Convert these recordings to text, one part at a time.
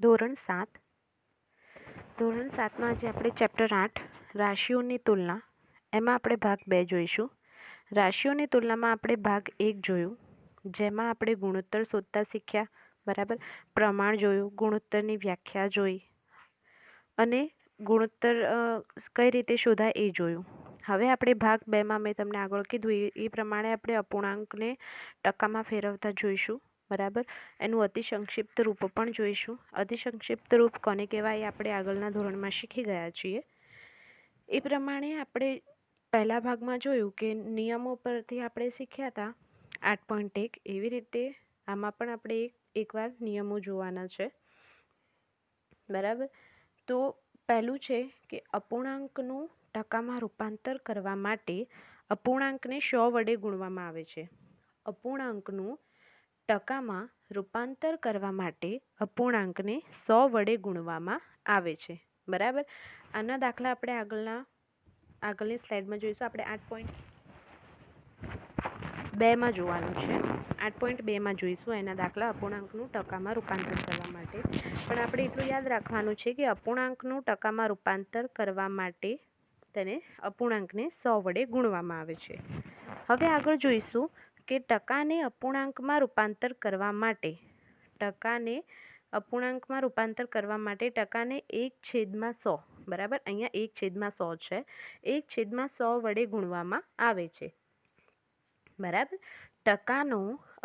ધોરણ 7 ધોરણ 7માં આજે આપણે ચેપ્ટર 8 રાશિઓની તુલના એમાં આપણે ભાગ 2 જોઈશું. રાશિઓની તુલનામાં આપણે ભાગ 1 જોયું જેમાં આપણે ગુણોત્તર શોધતા શીખ્યા, બરાબર. પ્રમાણ જોયું, ગુણોત્તરની વ્યાખ્યા જોઈ અને ગુણોત્તર કઈ રીતે શોધાય એ જોયું. હવે આપણે ભાગ 2માં મેં તમને આગળ કીધું એ પ્રમાણે આપણે અપૂર્ણાંકને ટકામાં ફેરવતા જોઈશું, બરાબર. એનું અતિ સંક્ષિપ્ત રૂપ પણ જોઈશું. અતિ સંક્ષિપ્ત રૂપ કોને કહેવાય એ આપણે આગળના ધોરણમાં શીખી ગયા છીએ. એ પ્રમાણે આપણે પહેલા ભાગમાં જોયું કે નિયમો પરથી આપણે શીખ્યા હતા 8.1. એવી રીતે આમાં પણ આપણે એકવાર નિયમો જોવાના છે, બરાબર. તો પહેલું છે કે અપૂર્ણાંકનું ટકામાં રૂપાંતર કરવા માટે અપૂર્ણાંકને 100 વડે ગુણવામાં આવે છે. અપૂર્ણાંકનું ટકામાં રૂપાંતર કરવા માટે અપૂર્ણાંકને 100 વડે ગુણવામાં આવે છે, બરાબર. આના દાખલા આપણે આગળની સ્લાઇડમાં જોઈશું. આપણે 8.2માં જોવાનું છે. 8.2માં જોઈશું એના દાખલા અપૂર્ણાંકનું ટકામાં રૂપાંતર કરવા માટે. પણ આપણે એટલું યાદ રાખવાનું છે કે અપૂર્ણાંકનું ટકામાં રૂપાંતર કરવા માટે તેને અપૂર્ણાંકને 100 વડે ગુણવામાં આવે છે. હવે આગળ જોઈશું કે ટકાને અપૂર્ણાંકમાં રૂપાંતર કરવા માટે ટકાને 1/100, બરાબર. અહીંયા 1/100 છે. 1/100 વડે ગુણવામાં આવે છે, બરાબર. ટકાનો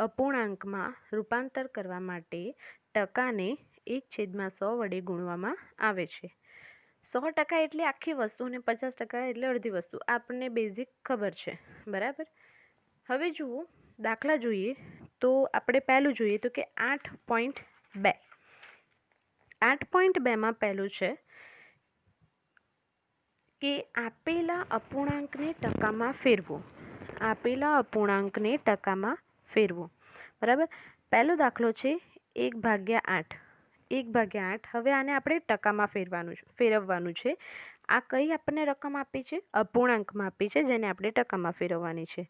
અપૂર્ણાંકમાં રૂપાંતર કરવા માટે ટકાને 1/100 વડે ગુણવામાં આવે છે. 100% એટલે આખી વસ્તુ અને 50% એટલે અડધી વસ્તુ. આપણને બેઝિક ખબર છે, બરાબર. હવે જુઓ દાખલા જોઈએ તો આપણે પહેલું જોઈએ તો કે 8.2. 8.2માં પહેલું છે કે આપેલા અપૂર્ણાંકને ટકામાં ફેરવો. આપેલા અપૂર્ણાંકને ટકામાં ફેરવો, બરાબર. પહેલો દાખલો છે 1/8. 1/8. હવે આને આપણે ટકામાં ફેરવવાનું છે. આ કઈ આપણને રકમ આપી છે? અપૂર્ણાંકમાં આપી છે, જેને આપણે ટકામાં ફેરવવાની છે.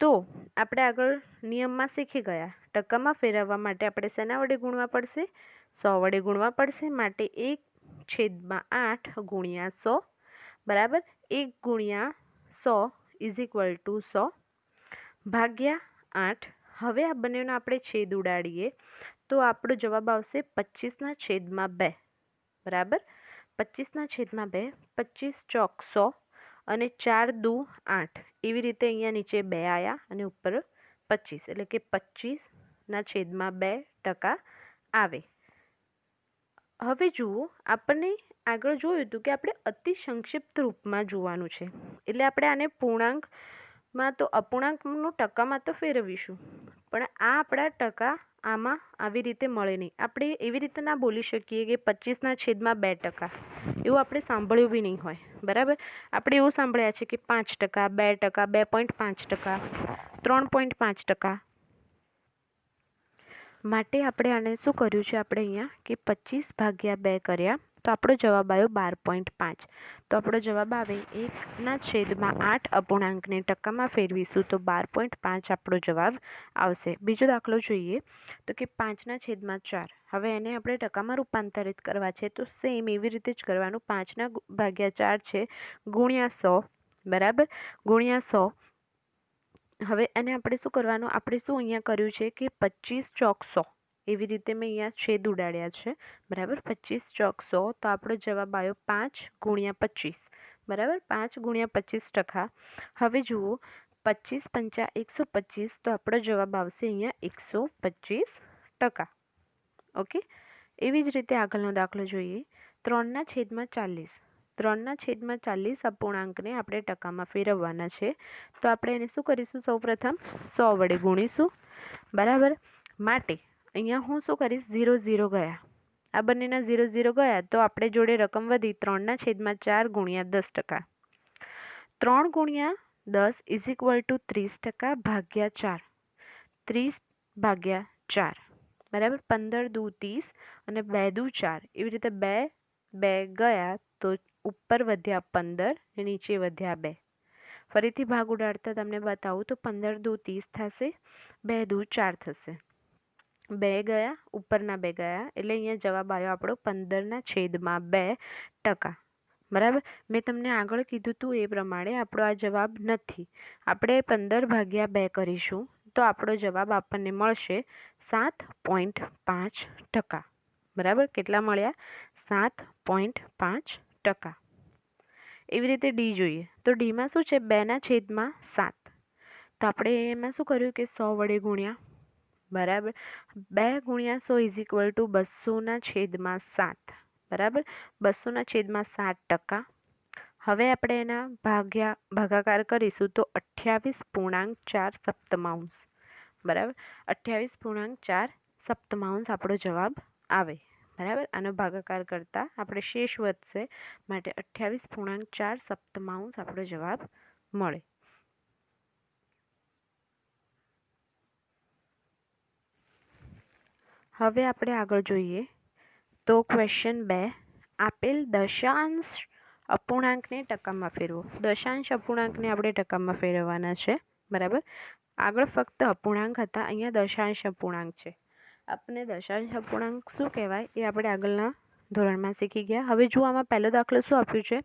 તો આપણે આગળ નિયમમાં શીખી ગયા, ટકામાં ફેરવવા માટે આપણે શેના વડે ગુણવા પડશે? 100 વડે ગુણવા પડશે. માટે 1/8 ગુણ્યા 100, બરાબર. 1 ગુણ્યા 100 = 100 ભાગ્યા 8. હવે આ બંનેનો આપણે છેદ ઉડાડીએ તો આપણો જવાબ આવશે 25/2, બરાબર. 25/2. 25 ચોક 100 અને 4 દુ 8. એવી રીતે અહીંયા નીચે 2 આવ્યા અને ઉપર 25, એટલે કે 25/2% આવે. હવે જુઓ, આપણને આગળ જોયું હતું કે આપણે અતિ સંક્ષિપ્ત રૂપમાં જોવાનું છે. એટલે આપણે આને પૂર્ણાંકમાં તો અપૂર્ણાંકનું ટકામાં તો ફેરવીશું, પણ આ આપણા ટકા આમાં આવી રીતે મળે નહીં. આપણે એવી રીતે ના બોલી શકીએ કે 25/2%. એવું આપણે સાંભળ્યું બી નહીં હોય, બરાબર. આપણે એવું સાંભળ્યા છે કે 5%, 2%, 2.5%, 3.5%. માટે આપણે આને શું કર્યું છે? આપણે અહીંયા કે 25/2 કર્યા તો આપણો જવાબ આવ્યો 12.5. તો આપણો જવાબ આવે 1/8 અપૂર્ણાંકને ટકામાં ફેરવીશું તો 12.5 આપણો જવાબ આવશે. બીજો દાખલો જોઈએ તો કે 5/4. હવે એને આપણે ટકામાં રૂપાંતરિત કરવા છે તો સેમ એવી રીતે જ કરવાનું. 5/4 છે ગુણ્યા 100, બરાબર, ગુણ્યા 100. હવે એને આપણે શું કરવાનું? આપણે શું અહીંયા કર્યું છે કે 25 ચોક 100. એવી રીતે મેં અહીંયા છેદ ઉડાડ્યા છે, બરાબર. 25 ચોક 100 તો આપણો જવાબ આવ્યો 5 ગુણ્યા 25, બરાબર. 5 ગુણ્યા 25%. હવે જુઓ 25 × 5 = 125 તો આપણો જવાબ આવશે અહીંયા 125%. ઓકે. એવી જ રીતે આગળનો દાખલો જોઈએ. 3/40. 3/40 અપૂર્ણાંકને આપણે ટકામાં ફેરવવાના છે. તો આપણે એને શું કરીશું? સૌપ્રથમ 100 વડે ગુણીશું, બરાબર. માટે અહીંયા હું શું કરીશ? 0 0 ગયા. આ બંનેના 0 0 ગયા તો આપણે જોડે રકમ વધી 3/4 ગુણ્યા 10%. 3 ગુણ્યા 10 = 30% ભાગ્યા 4. 30/4, બરાબર. 15 દુ 30 અને 2 દુ 4. એવી રીતે 2 ગયા તો ઉપર વધ્યા 15, નીચે વધ્યા 2. ફરીથી ભાગ ઉડાડતા તમને બતાવું તો 15 દુ 30 થશે, 2 દુ 4 થશે, બે ગયા, ઉપરના બે ગયા, એટલે અહીંયા જવાબ આવ્યો આપણો 15/2%. બરાબર. મેં તમને આગળ કીધું હતું એ પ્રમાણે આપણો આ જવાબ નથી. આપણે 15/2 કરીશું તો આપણો જવાબ આપણને મળશે 7.5%. બરાબર. કેટલા મળ્યા? 7.5%. એવી રીતે ડી જોઈએ તો ડીમાં શું છે? 2/7. તો આપણે એમાં શું કર્યું કે 100 વડે ગુણ્યા. બરાબર. 2 × 100 = 200/7. બરાબર. 200/7%. હવે આપણે એના ભાગાકાર કરીશું તો 28.4. બરાબર. 28.4 આપણો જવાબ આવે. બરાબર. આનો ભાગાકાર કરતાં આપણે શેષ વધશે માટે 28.4 આપણો જવાબ મળે. હવે આપણે આગળ જોઈએ તો ક્વેશ્ચન 2. આપેલ દશાંશ અપૂર્ણાંકને ટકામાં ફેરવો. દશાંશ અપૂર્ણાંકને આપણે ટકામાં ફેરવવાના છે. બરાબર. આગળ ફક્ત અપૂર્ણાંક હતા, અહીંયા દશાંશ અપૂર્ણાંક છે. આપણને દશાંશ અપૂર્ણાંક શું કહેવાય એ આપણે આગળના ધોરણમાં શીખી ગયા. હવે જો આમાં પહેલો દાખલો શું આપ્યું છે?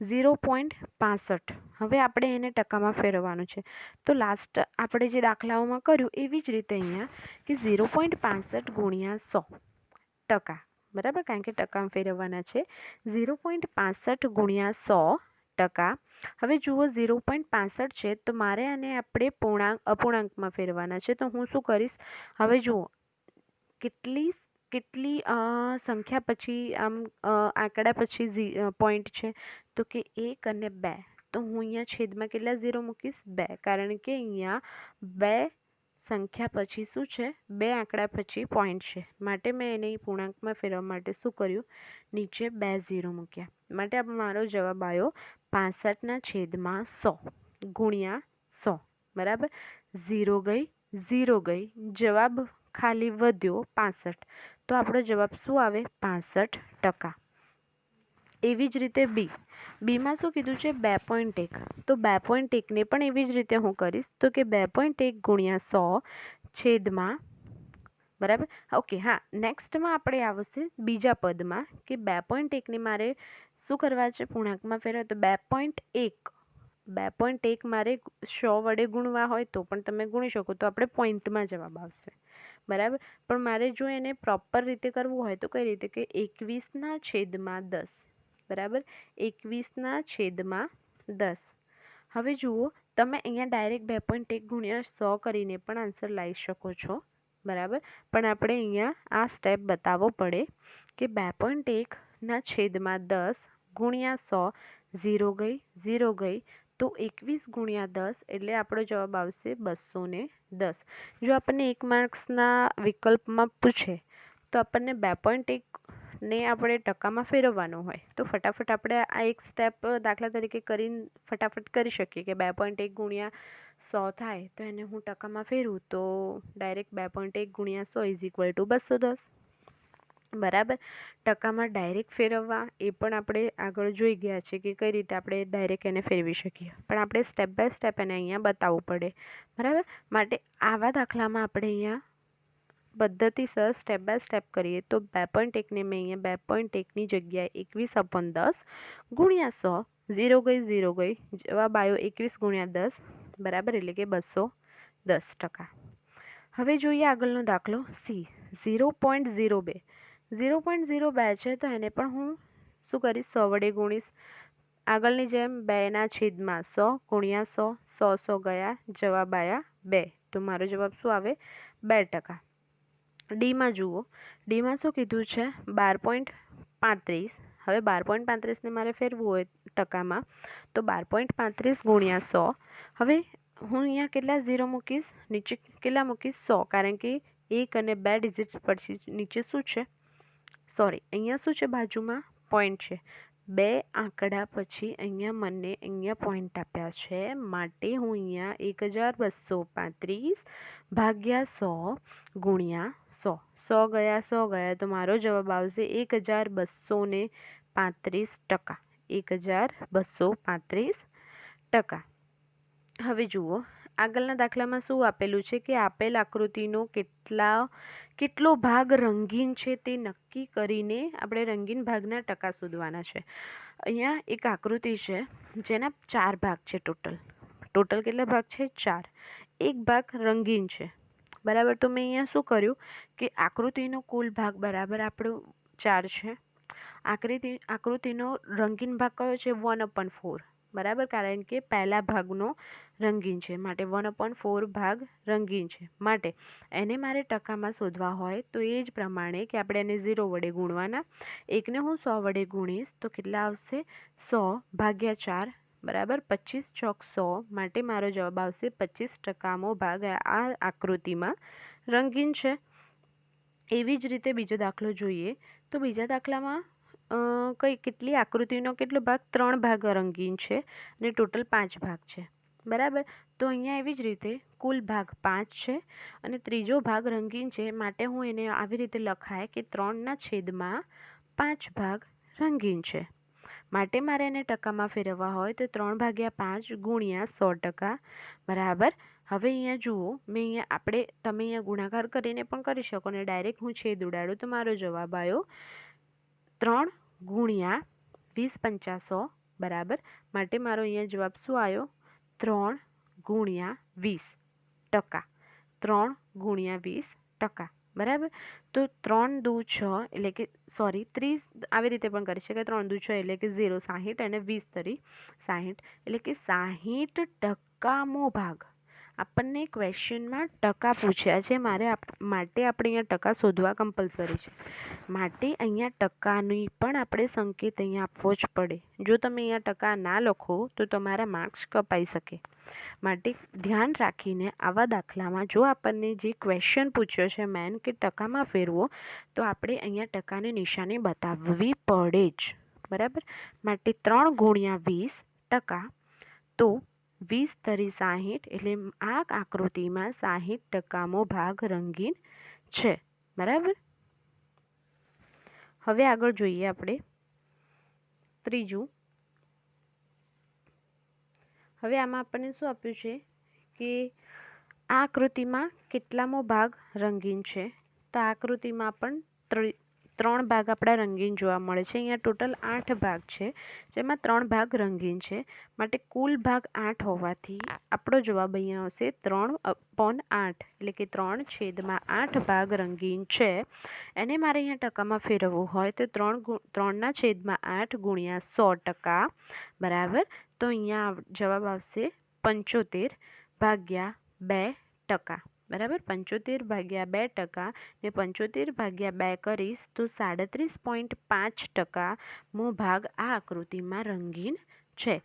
0.65. હવે આપણે એને ટકામાં ફેરવવાનું છે. તો લાસ્ટ આપણે જે દાખલાઓમાં કર્યું એવી જ રીતે અહીંયા કે 0.65 × 100%. બરાબર. કારણ કે ટકામાં ફેરવવાના છે. 0.65 × 100%. હવે જુઓ 0.65 છે તો મારે આને આપણે અપૂર્ણાંકમાં ફેરવવાના છે. તો હું શું કરીશ? હવે જુઓ કેટલી સંખ્યા પછી આમ આંકડા પછી પોઈન્ટ છે તો કે 1 અને 2. તો હું અહીંયા છેદમાં કેટલા 0 મૂકીશ? 2. કારણ કે અહીંયા 2 સંખ્યા પછી શું છે? 2 આંકડા પછી પોઈન્ટ છે. માટે મેં એને પૂર્ણાંકમાં ફેરવવા માટે શું કર્યું? નીચે 2 0 મૂક્યા. માટે મારો જવાબ આવ્યો 65/100 ગુણ્યા 100. બરાબર. 0 ગઈ, 0 ગઈ, જવાબ ખાલી વધ્યો 65. તો આપણો જવાબ શું આવે? 65%. એવી જ રીતે બીમાં શું કીધું છે? 2.1. તો 2.1ને પણ એવી જ રીતે હું કરીશ તો કે 2.1 × 100 છેદમાં. બરાબર. ઓકે. હા, નેક્સ્ટમાં આપણે આવશે બીજા પદમાં કે 2.1ને મારે શું કરવા છે? પૂર્ણાંકમાં ફેરવવા. તો 2.1 મારે 100 વડે ગુણવા હોય તો પણ તમે ગુણી શકો, તો આપણે પોઈન્ટમાં જવાબ આવશે. બરાબર. પણ મારે જો એને પ્રોપર રીતે કરવું હોય તો કઈ રીતે કે 21/10. બરાબર. 21/10. હવે જુઓ તમે અહીંયા ડાયરેક્ટ 2.1 × 100 કરીને પણ આન્સર લાવી શકો છો. બરાબર. પણ આપણે અહીંયા આ સ્ટેપ બતાવવો પડે કે 2.1/10 ગુણ્યા 100. 0 ગઈ, 0 ગઈ, તો 21 × 10 એટલે આપણો જવાબ આવશે 210. જો આપણને 1 માર્ક્સના વિકલ્પમાં પૂછે તો આપણને 2.1ને આપણે ટકામાં ફેરવવાનું હોય તો ફટાફટ આપણે આ એક સ્ટેપ દાખલા તરીકે કરીને ફટાફટ કરી શકીએ કે 2.1 × 100 થાય તો એને હું ટકામાં ફેરવું તો ડાયરેક્ટ 2.1 × 100 = 210. બરાબર. ટકામાં ડાયરેક્ટ ફેરવવા એ પણ આપણે આગળ જોઈ ગયા છે કે કઈ રીતે આપણે ડાયરેક્ટ એને ફેરવી શકીએ. પણ આપણે સ્ટેપ બાય સ્ટેપ એને અહીંયા બતાવવું પડે. બરાબર. માટે આવા દાખલામાં આપણે અહીંયા પદ્ધતિસર સ્ટેપ બાય સ્ટેપ કરીએ તો 2.1ને મેં અહીંયા 2.1ની જગ્યાએ 21/10 ગુણ્યા 100. 0 ગઈ, 0 ગઈ, જવાબ આવ્યો 21 × 10. બરાબર. એટલે કે 210%. હવે જોઈએ આગળનો દાખલો સી. 0.02. 0.02 છે તો એને પણ હું શું કરીશ? 100 વડે ગુણીશ. આગળની જેમ 2/100 ગુણ્યા 100. 100 ગયા, જવાબ આવ્યા 2. તો મારો જવાબ શું આવે? 2%. ડીમાં જુઓ. ડીમાં શું કીધું છે? 12.35. હવે 12.35ને મારે ફેરવું હોય ટકામાં તો 12.35 ગુણ્યા 100. હવે હું અહીંયા કેટલા 0 મૂકીશ? નીચે કેટલા મૂકીશ? 100. કારણ કે 1 અને 2 ડિજિટ્સ પછી નીચે શું છે? અહીંયા શું છે? બાજુમાં પોઈન્ટ છે. 2 આંકડા પછી અહીંયા પોઈન્ટ આપ્યા છે. માટે હું અહીંયા 1235/100 ગુણ્યા 100. 100 ગયા, 100 ગયા, તો મારો જવાબ આવશે 1235%. 1235%. હવે જુઓ આગળના દાખલામાં શું આપેલું છે કે આપેલ આકૃતિનો કેટલો ભાગ રંગીન છે તે નક્કી કરીને આપણે રંગીન ભાગના ટકા શોધવાના છે. અહીંયા એક આકૃતિ છે જેના 4 ભાગ છે. ટોટલ કેટલા ભાગ છે? 4. એક ભાગ રંગીન છે, બરાબર. તો મેં અહીંયા શું કર્યું કે આકૃતિનો કુલ ભાગ બરાબર આપણો 4 છે. આકૃતિનો રંગીન ભાગ કયો છે? 1/4, બરાબર, કારણ કે પહેલા ભાગનો રંગીન છે માટે 1/4 ભાગ રંગીન છે. માટે એને મારે ટકામાં શોધવા હોય તો એ જ પ્રમાણે કે આપણે એને 0 વડે ગુણવાના. એકને હું 100 વડે ગુણીશ તો કેટલા આવશે? 100/4, બરાબર. 25 ચોક 100 માટે મારો જવાબ આવશે 25%મો ભાગ આ આકૃતિમાં રંગીન છે. એવી જ રીતે બીજો દાખલો જોઈએ તો બીજા દાખલામાં કેટલી આકૃતિનો કેટલો ભાગ? 3 ભાગ રંગીન છે અને ટોટલ 5 ભાગ છે, બરાબર. તો અહીંયા એવી જ રીતે કુલ ભાગ 5 છે અને ત્રીજો ભાગ રંગીન છે માટે હું એને આવી રીતે લખાય કે 3/5 ભાગ રંગીન છે. માટે મારે એને ટકામાં ફેરવવા હોય તો 3/5 ગુણ્યા 100%, બરાબર. હવે અહીંયા જુઓ, તમે અહીંયા ગુણાકાર કરીને પણ કરી શકો અને ડાયરેક્ટ હું છેદ ઉડાડું તો મારો જવાબ આવ્યો 3 ગુણ્યા 20 × 100, બરાબર. માટે મારો અહીંયા જવાબ શું આવ્યો? 3 ગુણ્યા 20%. 3 ગુણ્યા 20%, બરાબર. તો 3 દુ 6 એટલે કે 30, આવી રીતે પણ કરી શકાય. 3 દુ 6 એટલે કે 0, 60 અને 20 તરી 60 એટલે કે 60%મો ભાગ. આપણને ક્વેશ્ચનમાં ટકા પૂછ્યા છે, માટે આપણે અહીંયા ટકા શોધવા કમ્પલસરી છે. માટે અહીંયા ટકાની પણ આપણે સંકેત અહીંયા આપવો જ પડે. જો તમે અહીંયા ટકા ના લખો તો તમારા માર્ક્સ કપાઈ શકે. માટે ધ્યાન રાખીને આવા દાખલામાં જો આપણને જે ક્વેશ્ચન પૂછ્યો છે મેન કે ટકામાં ફેરવો તો આપણે અહીંયા ટકાની નિશાની બતાવવી પડે જ, બરાબર. માટે 3 ગુણ્યા 20%, તો 20 તરી 60 એટલે આ આકૃતિમાં 60%મો ભાગ રંગીન છે, બરાબર. હવે આગળ જોઈએ આપણે ત્રીજું. હવે આમાં આપણને શું આપ્યું છે કે આ આકૃતિમાં કેટલામો ભાગ રંગીન છે? તો આ આકૃતિમાં પણ 3 ભાગ આપણા રંગીન જોવા મળે છે. અહીંયા ટોટલ 8 ભાગ છે જેમાં 3 ભાગ રંગીન છે. માટે કુલ ભાગ 8 હોવાથી આપણો જવાબ અહીંયા આવશે 3/8 એટલે કે 3/8 ભાગ રંગીન છે. એને મારે અહીંયા ટકામાં ફેરવવું હોય તો 3/8 ગુણ્યા 100%, બરાબર. તો અહીંયા જવાબ આવશે 75/2%, બરાબર. 75/2% ને 75/2 કરીશ તો 37.5%મો ભાગ આ આકૃતિમાં રંગીન છે,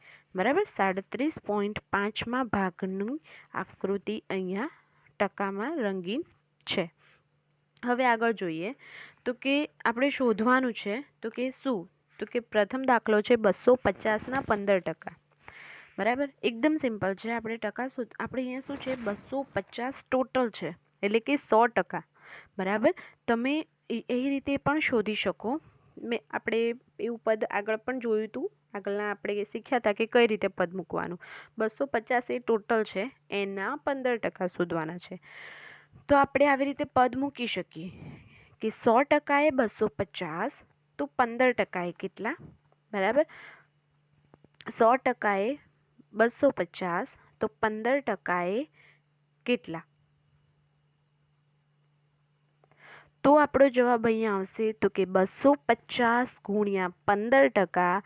બરાબર. 37.5મા ભાગની આકૃતિ અહીંયા ટકામાં રંગીન છે. હવે આગળ જોઈએ તો કે આપણે શોધવાનું છે તો કે શું? તો કે પ્રથમ દાખલો છે 250ના 15%, બરાબર. એકદમ સિમ્પલ છે. આપણે અહીંયા શું છે? 250 ટોટલ છે એટલે કે 100%, બરાબર. તમે એ રીતે પણ શોધી શકો. આપણે એવું પદ આગળ પણ જોયું હતું. આગળના આપણે શીખ્યા હતા કે કઈ રીતે પદ મૂકવાનું. 250 એ ટોટલ છે, એના 15% શોધવાના છે. તો આપણે આવી રીતે પદ મૂકી શકીએ કે 100% એ 250 તો 15% એ કેટલા? બરાબર. 100% એ 250 તો 15% એ કેટલા? તો આપણો જવાબ અહીંયા આવશે તો કે 250 ગુણ્યા 15%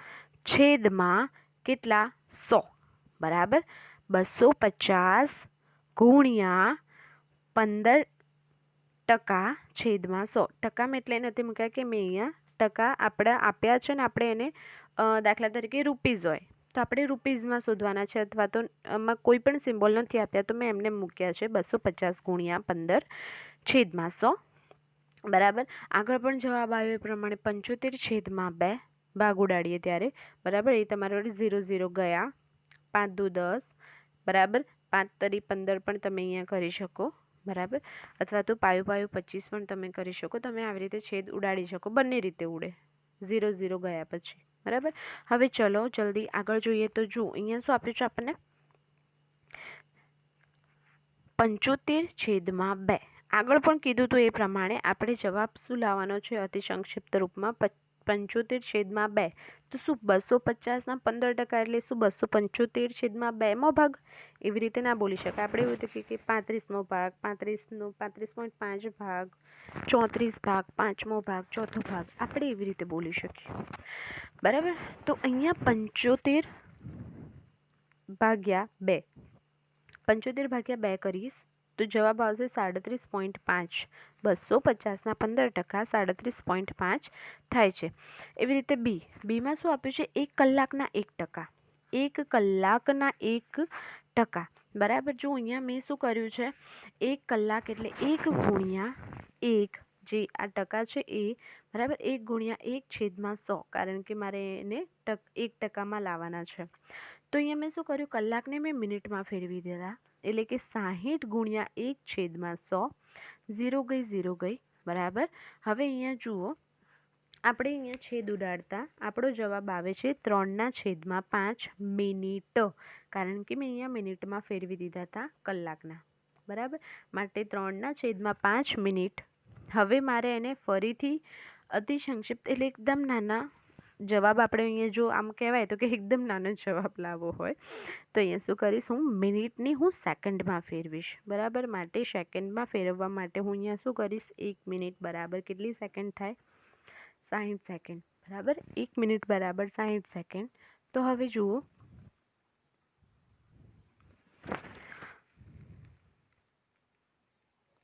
છેદમાં કેટલા? 100, બરાબર. 250 ગુણ્યા 15% છેદમાં 100. ટકામાં એટલે નથી મૂક્યા કે મેં અહીંયા ટકા આપણા આપ્યા છે ને આપણે એને દાખલા તરીકે રૂપીઝ હોય તો આપણે રૂપીઝમાં શોધવાના છે, અથવા તો આમાં કોઈ પણ સિમ્બોલ નથી આપ્યા તો મેં એમને મૂક્યા છે 250 ગુણ્યા 15 છેદમાં 100, બરાબર. આગળ પણ જવાબ આવ્યો એ પ્રમાણે 75/2 ભાગ ઉડાડીએ ત્યારે, બરાબર. એ તમારા વડે 0 0 ગયા. 5 દુ 10, બરાબર. 5 તરી 15 પણ તમે અહીંયા કરી શકો, બરાબર. અથવા તો પાયું 25 પણ તમે કરી શકો. તમે આવી રીતે છેદ ઉડાડી શકો, બંને રીતે ઉડે 0 0 ગયા પછી, બરાબર. હવે ચલો જલ્દી આગળ જોઈએ તો જો અહીંયા શું આપ્યું છે આપણને? 75/2. આગળ પણ કીધું હતું એ પ્રમાણે આપણે જવાબ શું લાવવાનો છે અતિ સંક્ષિપ્ત રૂપમાં 75/2. તો શું 250ના 15% એટલે શું 275/2 ભાગ? એવી રીતે ના બોલી શકાય. આપણે એવું હતું કે 35મો ભાગ, 35.5 ભાગ, 34 ભાગ, 5મો ભાગ, 4થો ભાગ, આપણે એવી રીતે બોલી શકીએ. બરાબર. તો અહીંયા 75/2 75/2 કરીશ તો જવાબ આવશે 37.5. 250ના 15% 37.5 થાય છે. એવી રીતે બીમાં શું આપ્યું છે? 1 કલાકના 1%. 1 કલાકના 1%. બરાબર. જો અહીંયા મેં શું કર્યું છે? 1 કલાક એટલે 1 ગુણ્યા 1, જે આ ટકા છે એ, બરાબર, 1 ગુણ્યા 1/100, કારણ કે મારે એને 1%માં લાવવાના છે. તો અહીંયા મેં શું કર્યું? કલાકને મેં મિનિટમાં ફેરવી દીધા, એટલે કે 60 ગુણ્યા 1/100. 0 ગઈ 0 ગઈ. બરાબર. હવે અહીંયા જુઓ, આપણે અહીંયા છેદ ઉડાડતા આપણો જવાબ આવે છે 3/5 મિનિટ, કારણ કે મેં અહીંયા મિનિટમાં ફેરવી દીધા હતા કલાકના. બરાબર. માટે 3/5 મિનિટ. હવે મારે એને ફરીથી અતિ સંક્ષિપ્ત એટલે એકદમ નાના જવાબ, આપણે અહીંયા જો આમ કહેવાય તો કે એકદમ નાનો જવાબ લાવવો હોય તો અહીંયા શું કરીશ? હું મિનિટની સેકન્ડમાં ફેરવીશ. બરાબર. માટે સેકન્ડમાં ફેરવવા માટે હું અહીંયા શું કરીશ? 1 મિનિટ બરાબર કેટલી સેકન્ડ થાય? 60 સેકન્ડ. બરાબર. 1 મિનિટ બરાબર 60 સેકન્ડ. તો હવે જુઓ,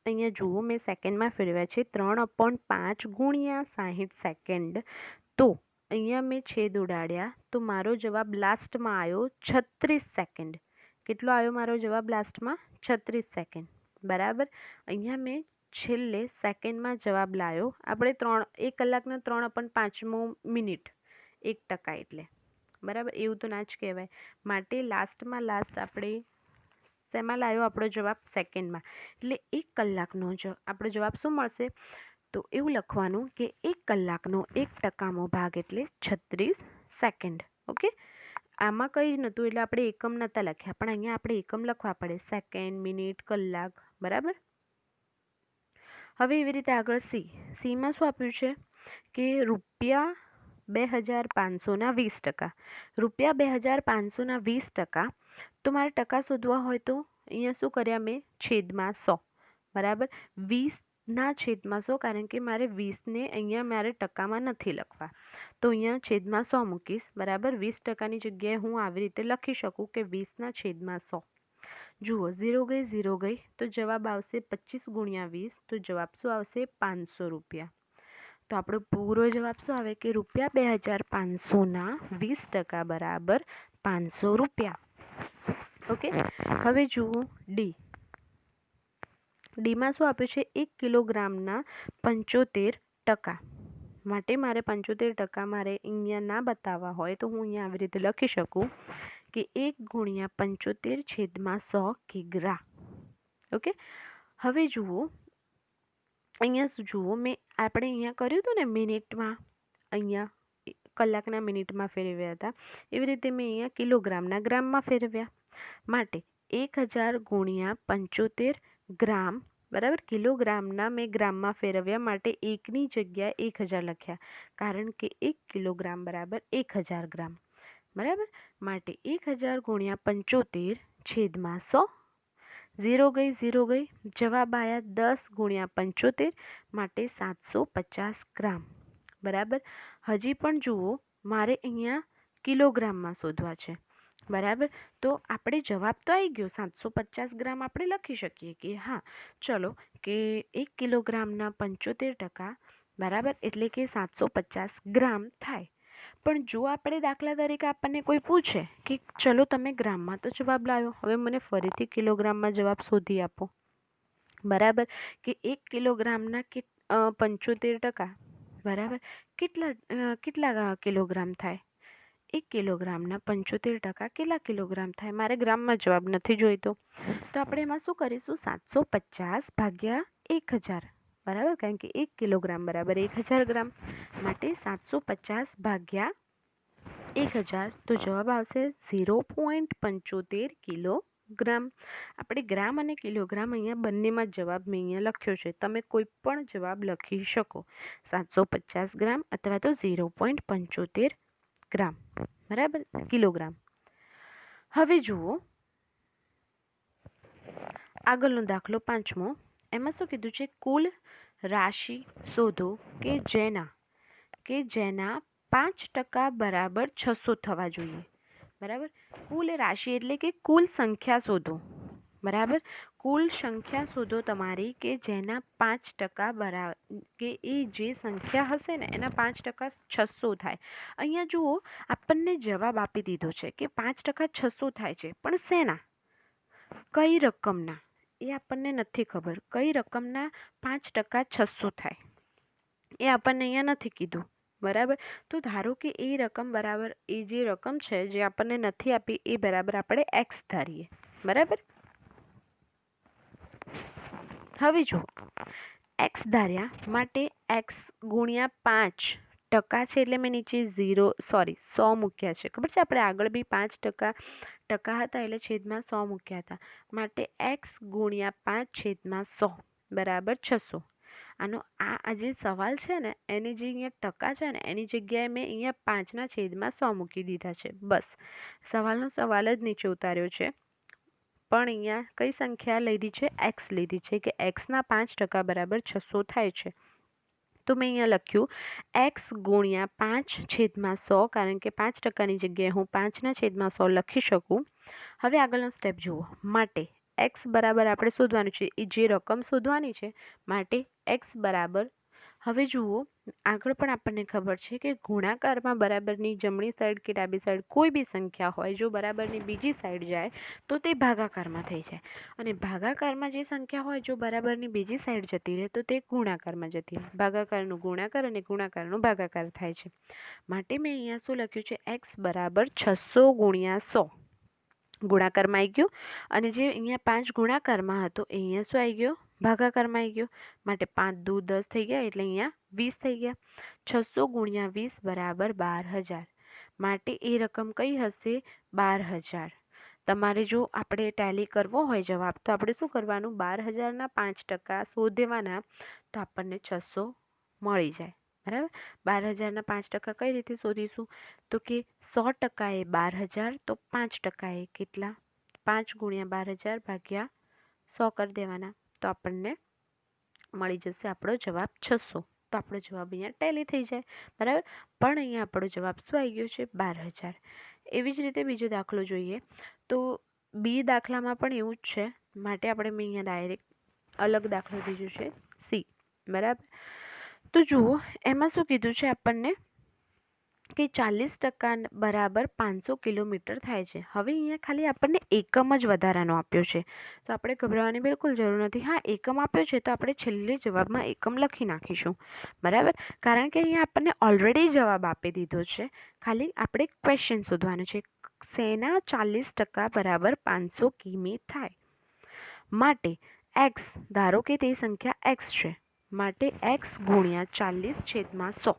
અહીંયા જુઓ મેં સેકન્ડમાં ફેરવ્યા છે 3/5 ગુણ્યા 60 સેકન્ડ. તો અહીંયા મેં છેદ ઉડાડ્યા તો મારો જવાબ લાસ્ટમાં આવ્યો 36 સેકન્ડ. કેટલો આવ્યો મારો જવાબ લાસ્ટમાં? 36 સેકન્ડ. બરાબર. અહીંયા મેં છેલ્લે સેકન્ડમાં જવાબ લાવ્યો. આપણે 1 કલાકનો 3/5મો મિનિટ, 1% એટલે. બરાબર. એવું તો ના જ કહેવાય. માટે લાસ્ટમાં લાસ્ટ આપણે શેમાં લાવ્યો આપણો જવાબ? સેકન્ડમાં. એટલે 1 કલાકનો આપણો જવાબ શું મળશે? તો એવું લખવાનું કે 1 કલાકનો 1%મો ભાગ એટલે 36 સેકન્ડ. ઓકે. આમાં કંઈ જ નહોતું એટલે આપણે એકમ નહોતા લખ્યા, પણ અહીંયા આપણે એકમ લખવા પડે: સેકન્ડ, મિનિટ, કલાક. બરાબર. હવે એવી રીતે આગળ સીમાં શું આપ્યું છે કે ₹2500ના 20%. ₹2500ના 20%. તો મારે ટકા શોધવા હોય તો અહીંયા શું કર્યા મેં? છેદમાં 100. બરાબર. 20/100, કારણ કે મારે 20ને અહીંયા મારે ટકામાં નથી લખવા, તો અહીંયા છેદમાં 100 મૂકીશ. બરાબર. 20%ની જગ્યાએ હું આવી રીતે લખી શકું કે 20/100. જુઓ, 0 ગઈ 0 ગઈ. તો જવાબ આવશે 25 ગુણ્યા 20. તો જવાબ શું આવશે? 500 રૂપિયા. તો આપણો પૂરો જવાબ શું આવે કે ₹2500ના 20% બરાબર 500 રૂપિયા. ઓકે. હવે જુઓ ડીમાં શું આપ્યું છે? 1 કિલોગ્રામના 75%. માટે મારે 75% મારે અહીંયા ના બતાવવા હોય તો હું અહીંયા આવી રીતે લખી શકું કે 1 ગુણ્યા 75/100 કિગ્રા. ઓકે. હવે જુઓ, અહીંયા જુઓ, આપણે અહીંયા કર્યું હતું ને મિનિટમાં, અહીંયા કલાકના મિનિટમાં ફેરવ્યા હતા, એવી રીતે મેં અહીંયા કિલોગ્રામના ગ્રામમાં ફેરવ્યા. માટે 1000 ગુણ્યા 75 ગ્રામ. બરાબર. કિલોગ્રામના મેં ગ્રામમાં ફેરવ્યા, માટે 1ની જગ્યાએ 1000 લખ્યા, કારણ કે 1 કિલોગ્રામ બરાબર 1000 ગ્રામ. બરાબર. માટે 1000 ગુણ્યા 75/100. 0 ગઈ 0 ગઈ. જવાબ આવ્યા 10 ગુણ્યા 75, માટે 750 ગ્રામ. બરાબર. હજી પણ જુઓ, મારે અહીંયા કિલોગ્રામમાં શોધવા છે. બરાબર. તો આપણે જવાબ તો આવી ગયો 750 ગ્રામ. આપણે લખી શકીએ કે હા ચલો કે 1 કિલોગ્રામના 75%, બરાબર, એટલે કે 750 ગ્રામ થાય. પણ જો આપણે દાખલા તરીકે આપણને કોઈ પૂછે કે ચલો તમે ગ્રામમાં તો જવાબ લાવ્યો, હવે મને ફરીથી કિલોગ્રામમાં જવાબ શોધી આપો. બરાબર. કે 1 કિલોગ્રામના 75%, બરાબર, કેટલા કિલોગ્રામ થાય? 1 કિલોગ્રામના 75% કેટલા કિલોગ્રામ થાય? મારે ગ્રામમાં જવાબ નથી જોઈતો, તો આપણે એમાં શું કરીશું? 750/1000. બરાબર. કારણ કે 1 કિલોગ્રામ બરાબર 1000 ગ્રામ. માટે 750/1000. તો જવાબ આવશે 0.75 કિલોગ્રામ. ગ્રામ. આપણે ગ્રામ અને કિલોગ્રામ અહીંયા બંનેમાં જવાબ મેં અહીંયા લખ્યો છે. તમે કોઈ પણ જવાબ લખી શકો. 750 ગ્રામ અથવા તો 0.75 ગ્રામ, બરાબર, કિલોગ્રામ. હવે જુઓ આગળનો દાખલો 5મો. એમાં શું કીધું છે? કુલ રાશિ શોધો કે જેના 5% બરાબર 600 થવા જોઈએ. બરાબર, કુલ રાશિ એટલે કે કુલ સંખ્યા શોધો. બરાબર, કુલ સંખ્યા શોધો તમારી કે જેના 5% બરાબર, કે એ જે સંખ્યા હશે ને એના 5% 600 થાય. અહીંયા જુઓ આપણને જવાબ આપી દીધો છે કે 5% 600 થાય છે, પણ શેના, કઈ રકમના એ આપણને નથી ખબર. કઈ રકમના 5% 600 થાય એ આપણને અહીંયા નથી કીધું. બરાબર, તો ધારો કે એ રકમ બરાબર, એ જે રકમ છે જે આપણને નથી આપી એ બરાબર આપણે x ધારીએ. બરાબર, હવે જો x ધાર્યા માટે x ગુણ્યા 5% છે એટલે મેં નીચે 100 મૂક્યા છે. ખબર છે આપણે આગળ બી 5% હતા એટલે છેદમાં 100 મૂક્યા હતા. માટે x ગુણ્યા 5/100 બરાબર 600. આનો આ જે સવાલ છે ને એની જે અહીંયા ટકા છે ને એની જગ્યાએ મેં અહીંયા 5/100 મૂકી દીધા છે. બસ, સવાલનો સવાલ જ નીચે ઉતાર્યો છે. પણ અહીંયા કઈ સંખ્યા લીધી છે? x લીધી છે કે xના 5% બરાબર 600 થાય છે. તો મેં અહીંયા લખ્યું x ગુણ્યા 5/100, કારણ કે 5%ની જગ્યાએ હું 5/100 લખી શકું. હવે આગળનો સ્ટેપ જુઓ. માટે x બરાબર આપણે શોધવાનું છે, એ જે રકમ શોધવાની છે માટે x બરાબર. હવે જુઓ આગળ પણ આપણને ખબર છે કે ગુણાકારમાં બરાબરની જમણી સાઈડ કે ડાબી સાઈડ કોઈ બી સંખ્યા હોય, જો બરાબરની બીજી સાઈડ જાય તો તે ભાગાકારમાં થઈ જાય, અને ભાગાકારમાં જે સંખ્યા હોય જો બરાબરની બીજી સાઈડ જતી રહે તો તે ગુણાકારમાં જતી રહે. ભાગાકારનું ગુણાકાર અને ગુણાકારનું ભાગાકાર થાય છે. માટે મેં અહીંયા શું લખ્યું છે? x બરાબર 600 ગુણ્યા 100 ગુણાકારમાં આવી ગયો, અને જે અહીંયા 5 ગુણાકારમાં હતો એ અહીંયા શું આવી ગયો? ભાગાકારમાં આવી ગયો. માટે 5 દુ 10 થઈ ગયા એટલે અહીંયા 20 થઈ ગયા. 600 ગુણ્યા 20 બરાબર 12,000. માટે એ રકમ કઈ હશે? 12,000. તમારે જો આપણે ટેલી કરવો હોય જવાબ તો આપણે શું કરવાનું? 12,000ના 5% શોધવાના તો આપણને 600 મળી જાય. બરાબર, 12,000ના 5% કઈ રીતે શોધીશું? તો કે 100% એ 12,000, તો 5% એ કેટલા? 5 ગુણ્યા 12,000 ભાગ્યા 100 કરી દેવાના તો આપણને મળી જશે આપણો જવાબ 600. તો આપણો જવાબ અહીંયા ટેલી થઈ જાય. બરાબર, પણ અહીંયા આપણો જવાબ શું આવી ગયો છે? 12,000. એવી જ રીતે બીજો દાખલો જોઈએ તો બી દાખલામાં પણ એવું જ છે. માટે આપણે મેં અહીંયા ડાયરેક્ટ અલગ દાખલો લીધો છે, સી. બરાબર, તો જુઓ એમાં શું કીધું છે આપણને કે 40% બરાબર 500 કિલોમીટર થાય છે. હવે અહીંયા ખાલી આપણને એકમ જ વધારાનો આપ્યો છે, તો આપણે ગભરાવાની બિલકુલ જરૂર નથી. હા, એકમ આપ્યો છે તો આપણે છેલ્લે જવાબમાં એકમ લખી નાખીશું. બરાબર, કારણ કે અહીંયા આપણને ઓલરેડી જવાબ આપી દીધો છે. ખાલી આપણે ક્વેશ્ચન શોધવાનું છે. શેના 40% બરાબર 500 કિમી થાય? માટે x, ધારો કે તે સંખ્યા x છે, માટે x ગુણ્યા 40/100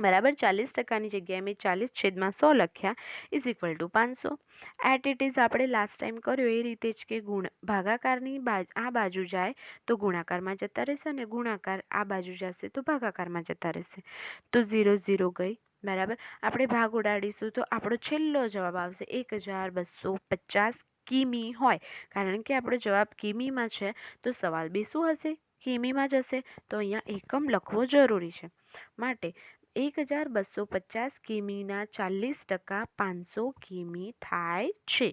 બરાબર 40%ની જગ્યાએ મેં 40/100 લખ્યા is equal to 500. As it is આપણે લાસ્ટ ટાઈમ કર્યો એ રીતે જ કે ભાગાકારની આ બાજુ જાય તો ગુણાકારમાં જતા રહેશે, અને ગુણાકાર આ બાજુ જશે તો ભાગાકારમાં જતા રહેશે. તો 0 0 ગઈ. બરાબર, આપણે ભાગ ઉડાડીશું તો આપણો છેલ્લો જવાબ આવશે 1250 કિમી હોય. કારણ કે આપણો જવાબ કિમીમાં છે તો સવાલ બી શું હશે? કિમીમાં જ હશે. તો અહીંયા એકમ લખવો જરૂરી છે. માટે 1250 કિમીના 40% 500 કિમી થાય છે.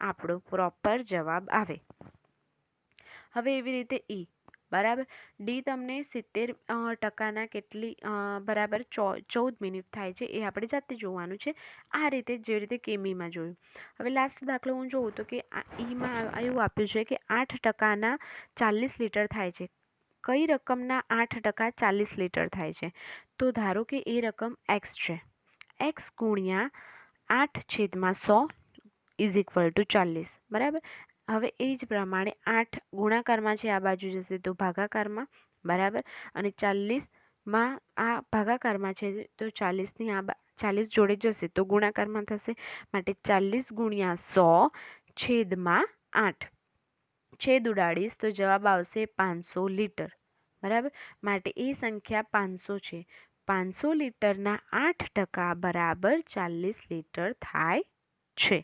આપણો પ્રોપર જવાબ આવે. હવે એવી રીતે ઈ. બરાબર, ડી તમને 70%ના કેટલી બરાબર 14 મિનિટ થાય છે એ આપણે જાતે જોવાનું છે. આ રીતે જેવી રીતે કિમીમાં જોયું. હવે લાસ્ટ દાખલો હું જોઉં તો કે ઈમાં એવું આપ્યું છે કે 8%ના 40 લીટર થાય છે. કઈ રકમના 8% 40 લીટર થાય છે? તો ધારો કે એ રકમ x છે. x ગુણ્યા 8/100 ઇઝ ઇક્વલ ટુ 40. બરાબર, હવે એ જ પ્રમાણે 8 ગુણાકારમાં છે, આ બાજુ જશે તો ભાગાકારમાં. બરાબર, અને 40માં આ ભાગાકારમાં છે તો 40ની આ 40 જોડે જશે તો ગુણાકારમાં થશે. માટે 40 ગુણ્યા 100 છેદમાં 8 છેદ ઉડાડીશ તો જવાબ આવશે 500 લીટર. બરાબર, માટે એ સંખ્યા 500 છે. 500 લીટરના 8% બરાબર 40 લીટર થાય છે.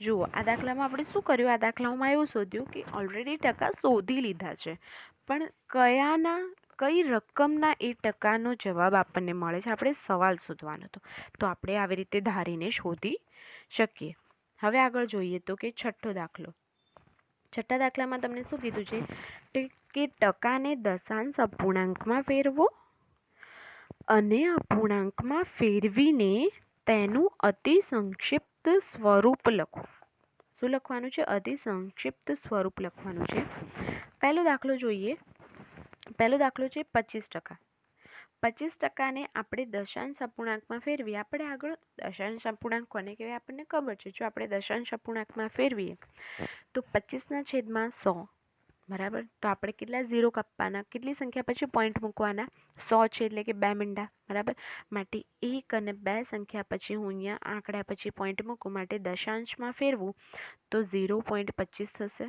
જુઓ, આ દાખલામાં આપણે શું કર્યું? આ દાખલામાં એવું શોધ્યું કે ઓલરેડી ટકા શોધી લીધા છે, પણ કઈ રકમના એ ટકાનો જવાબ આપણને મળે છે, આપણે સવાલ શોધવાનો હતો. તો આપણે આવી રીતે ધારીને શોધી શકીએ. હવે આગળ જોઈએ તો કે છઠ્ઠો દાખલો. છઠ્ઠા દાખલામાં તમને શું કીધું છે કે ટકાને દશાંશ અપૂર્ણાંકમાં ફેરવો અને અપૂર્ણાંકમાં ફેરવીને તેનું અતિ સંક્ષિપ્ત સ્વરૂપ લખો. શું લખવાનું છે? અતિ સંક્ષિપ્ત સ્વરૂપ લખવાનું છે. પહેલો દાખલો જોઈએ. પહેલો દાખલો છે 25%. 25%ને આપણે દશાંશ અપૂર્ણાંકમાં ફેરવીએ. આપણે આગળ દશાંશ અપૂર્ણાંક કોને કહેવાય આપણને ખબર છે. જો આપણે દશાંશ અપૂર્ણાંકમાં ફેરવીએ તો 25/100. બરાબર, તો આપણે કેટલા ઝીરો કાપવાના? કેટલી સંખ્યા પછી પોઈન્ટ મૂકવાના? 100 છે એટલે કે 2 મીંડા. બરાબર, માટે 1 અને 2 સંખ્યા પછી હું અહીંયા આંકડા પછી પોઈન્ટ મૂકું, માટે દશાંશમાં ફેરવું તો 0.25 થશે.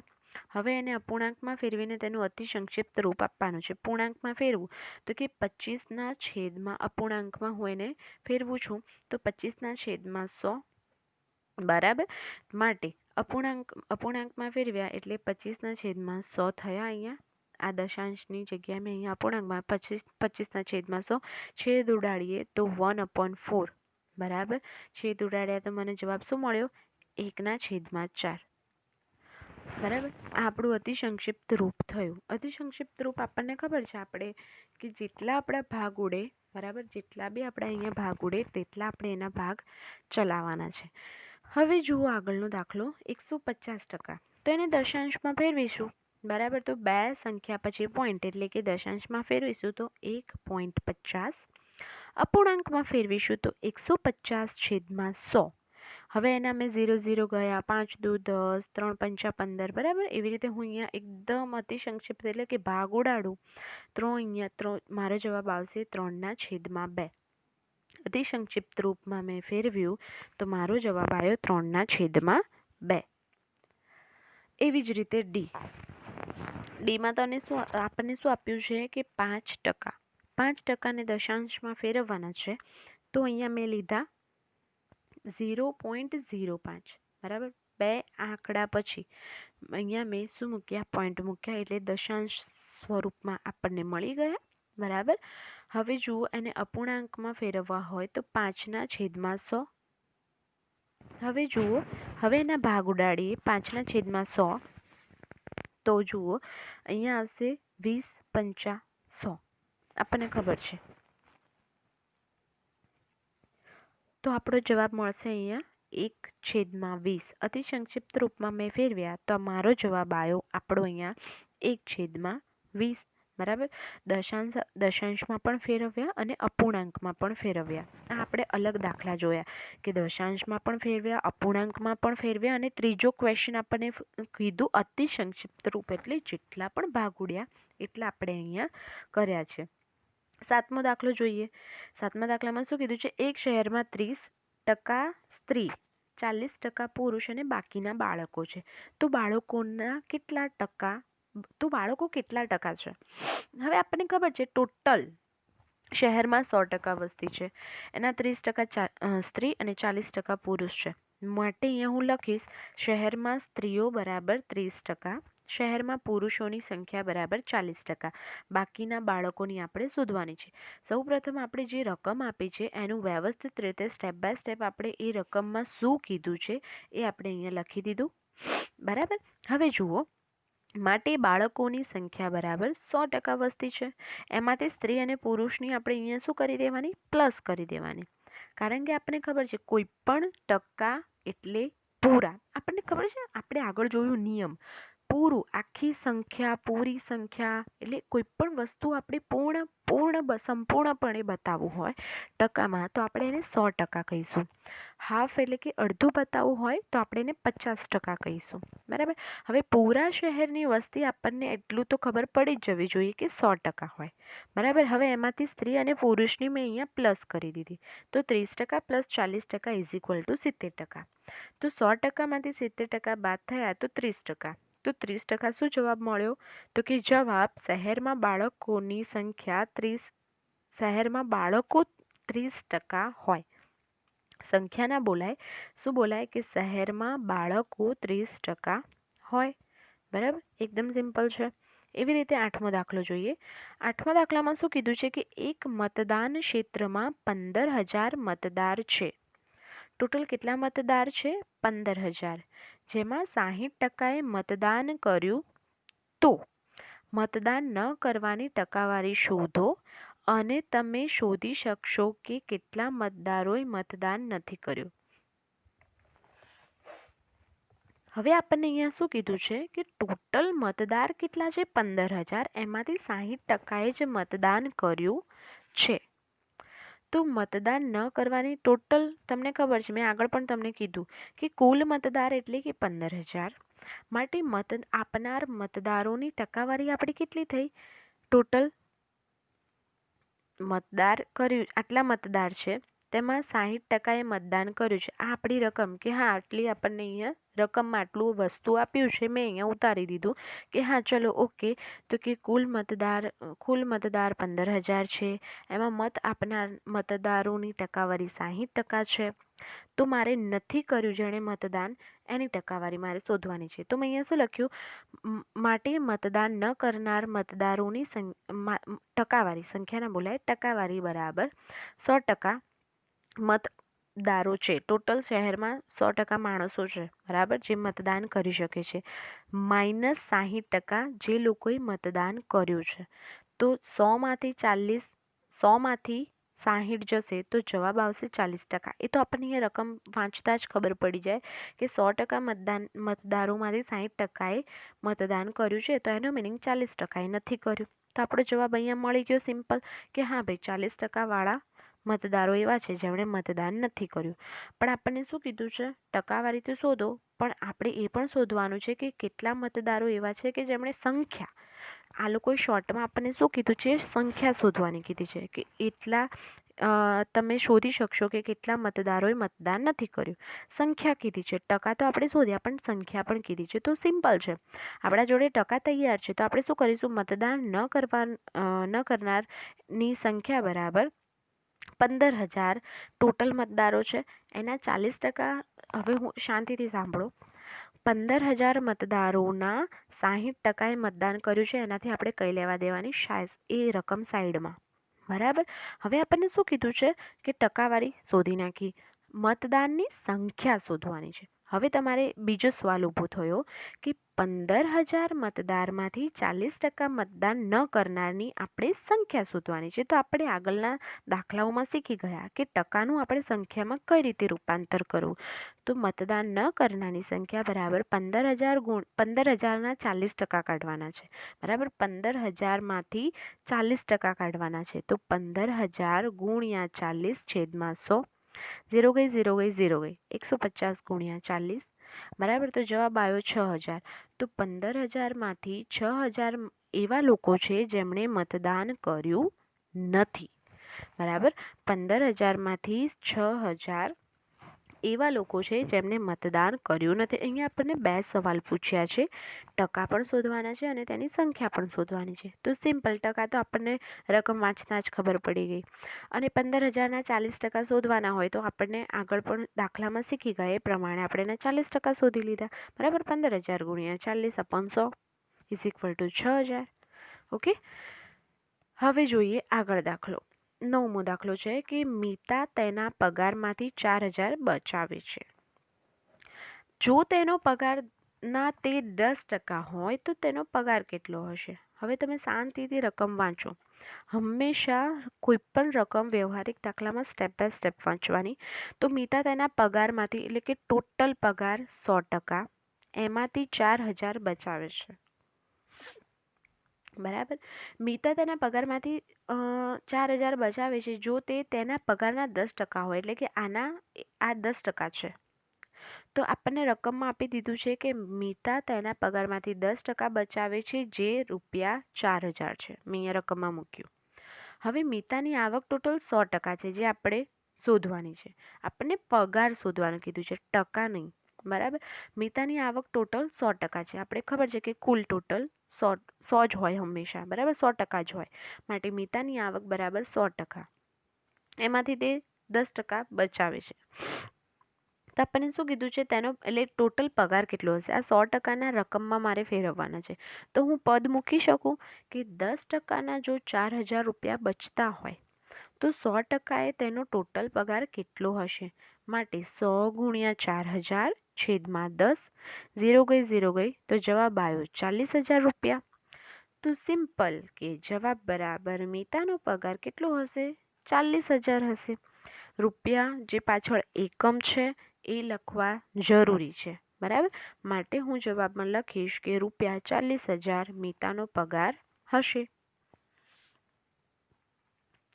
હવે એને અપૂર્ણાંકમાં ફેરવીને તેનું અતિ સંક્ષિપ્ત રૂપ આપવાનું છે. પૂર્ણાંકમાં ફેરવું તો કે 25/, અપૂર્ણાંકમાં હું એને ફેરવું છું તો 25/100. બરાબર, માટે અપૂર્ણાંકમાં ફેરવ્યા એટલે 25/100 થયા. અહીંયા આ દશાંશની જગ્યાએ મેં અહીંયા અપૂર્ણાંકમાં 25/100 છેદ ઉડાડીએ તો 1/4. બરાબર, છેદ ઉડાડ્યા તો મને જવાબ શું મળ્યો? 1/4. બરાબર, આ આપણું અતિ સંક્ષિપ્ત રૂપ થયું. અતિ સંક્ષિપ્ત રૂપ આપણને ખબર છે આપણે કે જેટલા આપણા ભાગ ઉડે, બરાબર, જેટલા બી આપણા અહીંયા ભાગ ઉડે તેટલા આપણે એના ભાગ ચલાવવાના છે. હવે જુઓ આગળનો દાખલો 150%. તો એને દશાંશમાં ફેરવીશું. બરાબર, તો 2 સંખ્યા પછી પોઈન્ટ એટલે કે દશાંશમાં ફેરવીશું તો 1.50. અપૂર્ણાંકમાં ફેરવીશું તો 150/100. હવે એના મેં 0 ગયા, 5 દુ 10, 3 પંચા 15. બરાબર, એવી રીતે હું અહીંયા એકદમ અતિ સંક્ષિપ્ત એટલે કે ભાગ ઉડાડું તો અહીંયા મારો જવાબ આવશે 3/2. અતિ સંક્ષિપ્ત રૂપમાં મેં ફેરવ્યું તો મારો જવાબ આવ્યો 3/2. એવી જ રીતે ડીમાં આપણને શું આપ્યું છે કે 5%. 5%ને દશાંશમાં ફેરવવાના છે તો અહીંયા મેં લીધા 0.05. બરાબર, 2 આંકડા પછી અહીંયા મેં શું મૂક્યા? પોઈન્ટ મૂક્યા, એટલે દશાંશ સ્વરૂપમાં આપણને મળી ગયા. બરાબર, હવે જુઓ, એને અપૂર્ણાંકમાં ફેરવવા હોય તો 5/100. હવે જુઓ, હવે એના ભાગ ઉડાડીએ 5/100 તો જુઓ અહીંયા આવશે 20/100. આપણને ખબર છે, તો આપણો જવાબ મળશે અહીંયા 1/20. અતિ સંક્ષિપ્ત રૂપમાં મેં ફેરવ્યા તો મારો જવાબ આવ્યો આપણો અહીંયા 1/20. બરાબર, દશાંશમાં પણ ફેરવ્યા અને અપૂર્ણાંકમાં પણ ફેરવ્યા. આ આપણે અલગ દાખલા જોયા કે દશાંશમાં પણ ફેરવ્યા, અપૂર્ણાંકમાં પણ ફેરવ્યા, અને ત્રીજો ક્વેશ્ચન આપણને કીધું અતિ સંક્ષિપ્ત રૂપ એટલે જેટલા પણ ભાગ ઉડ્યા એટલા આપણે અહીંયા કર્યા છે. 7મો દાખલો જોઈએ. 7મા દાખલામાં શું કીધું છે? એક શહેરમાં 30% સ્ત્રી, 40% પુરુષ અને બાકીના બાળકો છે. તો બાળકો કેટલા ટકા છે? હવે આપણને ખબર છે ટોટલ શહેરમાં 100% વસ્તી છે, એના 30% સ્ત્રી અને 40% પુરુષ છે. માટે અહીંયા હું લખીશ શહેરમાં સ્ત્રીઓ બરાબર 30%, શહેરમાં પુરુષોની સંખ્યા બરાબર 40%. બાકીના બાળકોની આપણે શોધવાની છે. સૌપ્રથમ આપણે જે રકમ આપી છે એનું વ્યવસ્થિત રીતે સ્ટેપ બાય સ્ટેપ આપણે એ રકમમાં શું કીધું છે એ આપણે અહીંયા લખી દીધું. બરાબર, હવે જુઓ, માટે બાળકોની સંખ્યા બરાબર 100% વસ્તી છે. એમાંથી સ્ત્રી અને પુરુષની આપણે અહીંયા શું કરી દેવાની? પ્લસ કરી દેવાની. કારણ કે આપણને ખબર છે કોઈ પણ ટકા એટલે પૂરા. આપણને ખબર છે, આપણે આગળ જોયું નિયમ પૂરું આખી સંખ્યા પૂરી સંખ્યા એટલે કોઈ પણ વસ્તુ આપણે સંપૂર્ણપણે બતાવવું હોય ટકામાં તો આપણે એને 100% કહીશું. હાફ એટલે કે અડધું બતાવવું હોય તો આપણે એને 50% કહીશું. બરાબર. હવે પૂરા શહેરની વસ્તી આપણને એટલું તો ખબર પડી જ જવી જોઈએ કે 100% હોય. બરાબર. હવે એમાંથી સ્ત્રી અને પુરુષની મેં અહીંયા પ્લસ કરી દીધી તો 30% પ્લસ 40% ઇઝ ઇક્વલ ટુ 70%. તો 100%માંથી 70% બાદ થયા તો 30%. તો 30% શું જવાબ મળ્યો? તો કે જવાબ શહેરમાં બાળકોની સંખ્યા 30% હોય. સંખ્યા ના બોલાય, શું બોલાય કે શહેરમાં બાળકો 30% હોય. બરાબર. એકદમ સિમ્પલ છે. એવી રીતે 8મો દાખલો જોઈએ. 8મા દાખલામાં શું કીધું છે કે એક મતદાન ક્ષેત્રમાં 15,000 મતદાર છે. ટોટલ કેટલા મતદાર છે? 15,000. જેમાં 60%એ મતદાન કર્યું તો મતદાન ન કરવાની ટકાવારી શોધો અને તમે શોધી શકશો કે કેટલા મતદારોએ મતદાન નથી કર્યું. હવે આપણને અહીંયા શું કીધું છે કે ટોટલ મતદાર કેટલા છે? 15,000. એમાંથી 60%એ જ મતદાન કર્યું છે. તો મતદાન ન કરવાની ટોટલ તમને ખબર છે, મેં આગળ પણ તમને કીધું કે કુલ મતદાર એટલે કે 15,000 માટે મત આપનાર મતદારોની ટકાવારી આપણી કેટલી થઈ? ટોટલ મતદાર કર્યું આટલા મતદાર છે તેમાં 60%એ મતદાન કર્યું છે. આ આપણી રકમ કે હા આટલી આપણને અહીંયા રકમમાં આટલું વસ્તુ આપ્યું છે મેં અહીંયા ઉતારી દીધું કે હા ચલો ઓકે. તો કે કુલ મતદાર 15,000 છે. એમાં મત આપનાર મતદારોની ટકાવારી 60% છે. તો મારે નથી કર્યું જેણે મતદાન એની ટકાવારી મારે શોધવાની છે. તો મેં અહીંયા શું લખ્યું? માટે મતદાન ન કરનાર મતદારોની ટકાવારી, સંખ્યા ના બોલાય, ટકાવારી બરાબર 100% મતદારો છે. ટોટલ શહેરમાં 100% માણસો છે બરાબર જે મતદાન કરી શકે છે માઇનસ 60% જે લોકોએ મતદાન કર્યું છે. તો 100માંથી 60 જશે તો જવાબ આવશે 40%. એ તો આપણને અહીંયા રકમ વાંચતા જ ખબર પડી જાય કે 100% મતદારોમાંથી 60%એ મતદાન કર્યું છે તો એનો મિનિંગ 40%એ નથી કર્યું. તો આપણો જવાબ અહીંયા મળી ગયો સિમ્પલ કે હા ભાઈ 40% વાળા મતદારો એવા છે જેમણે મતદાન નથી કર્યું. પણ આપણને શું કીધું છે? ટકાવારી તો શોધો પણ આપણે એ પણ શોધવાનું છે કે કેટલા મતદારો એવા છે કે જેમણે સંખ્યા, આ લોકોએ શોર્ટમાં આપણને શું કીધું છે? સંખ્યા શોધવાની કીધી છે કે એટલા તમે શોધી શકશો કે કેટલા મતદારોએ મતદાન નથી કર્યું. સંખ્યા કીધી છે. ટકા તો આપણે શોધ્યા પણ સંખ્યા પણ કીધી છે. તો સિમ્પલ છે. આપણા જોડે ટકા તૈયાર છે તો આપણે શું કરીશું? મતદાન ન કરનારની સંખ્યા બરાબર 15,000 ટોટલ મતદારો છે એના 40%. હવે હું શાંતિથી સાંભળો. 15,000 મતદારોના 60%એ મતદાન કર્યું છે એનાથી આપણે કઈ લેવા દેવાની? એ રકમ સાઈડમાં. બરાબર. હવે આપણને શું કીધું છે કે ટકાવારી શોધી નાખી, મતદાનની સંખ્યા શોધવાની છે. હવે તમારે બીજો સવાલ ઊભો થયો કે 15,000 મતદારમાંથી 40% મતદાન ન કરનારની આપણે સંખ્યા શોધવાની છે. તો આપણે આગળના દાખલાઓમાં શીખી ગયા કે ટકાનું આપણે સંખ્યામાં કઈ રીતે રૂપાંતર કરવું. તો મતદાન ન કરનારની સંખ્યા બરાબર 15,000ના 40% કાઢવાના છે. બરાબર. 15,000માંથી 40% કાઢવાના છે. તો 15,000 ગુણ્યા 40 છેદમાં 100. 0 ગઈ 0 ગઈ 0 ગઈ 150 ગુણ્યા 40. બરાબર. તો જવાબ આવ્યો 6,000. તો 15,000માંથી 6,000 એવા લોકો છે જેમણે મતદાન કર્યું નથી. બરાબર. 15,000માંથી 6,000 એવા લોકો છે જેમને મતદાન કર્યું નથી. અહીંયા આપણને બે સવાલ પૂછ્યા છે. ટકા પણ શોધવાના છે અને તેની સંખ્યા પણ શોધવાની છે. તો સિમ્પલ. ટકા તો આપણને રકમ વાંચતા જ ખબર પડી ગઈ અને 15,000ના 40% શોધવાના હોય તો આપણને આગળ પણ દાખલામાં શીખી ગયા એ પ્રમાણે આપણે એના 40% શોધી લીધા. બરાબર. 15,000 ગુણ્યા 40/100 ઇઝ ઇક્વલ ટુ 6,000. ઓકે. હવે જોઈએ આગળ દાખલો. 9મો દાખલો છે કે મીતા તેના પગારમાંથી 4,000 બચાવે છે. જો તેનો પગારના તે 10% હોય તો તેનો પગાર કેટલો હશે? હવે તમે શાંતિથી રકમ વાંચો. હંમેશા કોઈ પણ રકમ વ્યવહારિક દાખલામાં સ્ટેપ બાય સ્ટેપ વાંચવાની. તો મીતા તેના પગારમાંથી એટલે કે ટોટલ પગાર 100%, એમાંથી 4000 બચાવે છે, બરાબર. મીતા તેના પગારમાંથી 4000 બચાવે છે જો તે તેના પગારના 10% હોય, એટલે કે આ 10% છે. તો આપણને રકમમાં આપી દીધું છે કે મીતા તેના પગારમાંથી 10% બચાવે છે, જે ₹4000 છે. મેં અહીંયા રકમમાં મૂક્યું. હવે મીતાની આવક ટોટલ 100% છે, જે આપણે શોધવાની છે. આપણને પગાર શોધવાનું કીધું છે, ટકા નહીં, બરાબર. મીતાની આવક ટોટલ 100% છે. આપણે ખબર છે કે કુલ ટોટલ 100 જ હોય હંમેશા, બરાબર. 100% જ હોય. માટે મીતાની આવક બરાબર 100%. એમાંથી તે 10% બચાવે છે. તો આપણને શું કીધું છે તેનો, એટલે ટોટલ પગાર કેટલો હશે? આ 100%ના રકમમાં મારે ફેરવવાના છે. તો હું પદ મૂકી શકું કે 10%ના જો ₹4000 બચતા હોય તો 100%એ તેનો ટોટલ પગાર કેટલો હશે? માટે 100 × 4000 છેદમાં 10, 0 ગઈ 0 ગઈ, તો જવાબ આવ્યો ₹40,000. તો સિમ્પલ કે જવાબ બરાબર મીતાનો પગાર કેટલો હશે? 40,000 હશે. રૂપિયા જે પાછળ એકમ છે એ લખવા જરૂરી છે, બરાબર. માટે હું જવાબમાં લખીશ કે ₹40,000 મીતાનો પગાર હશે.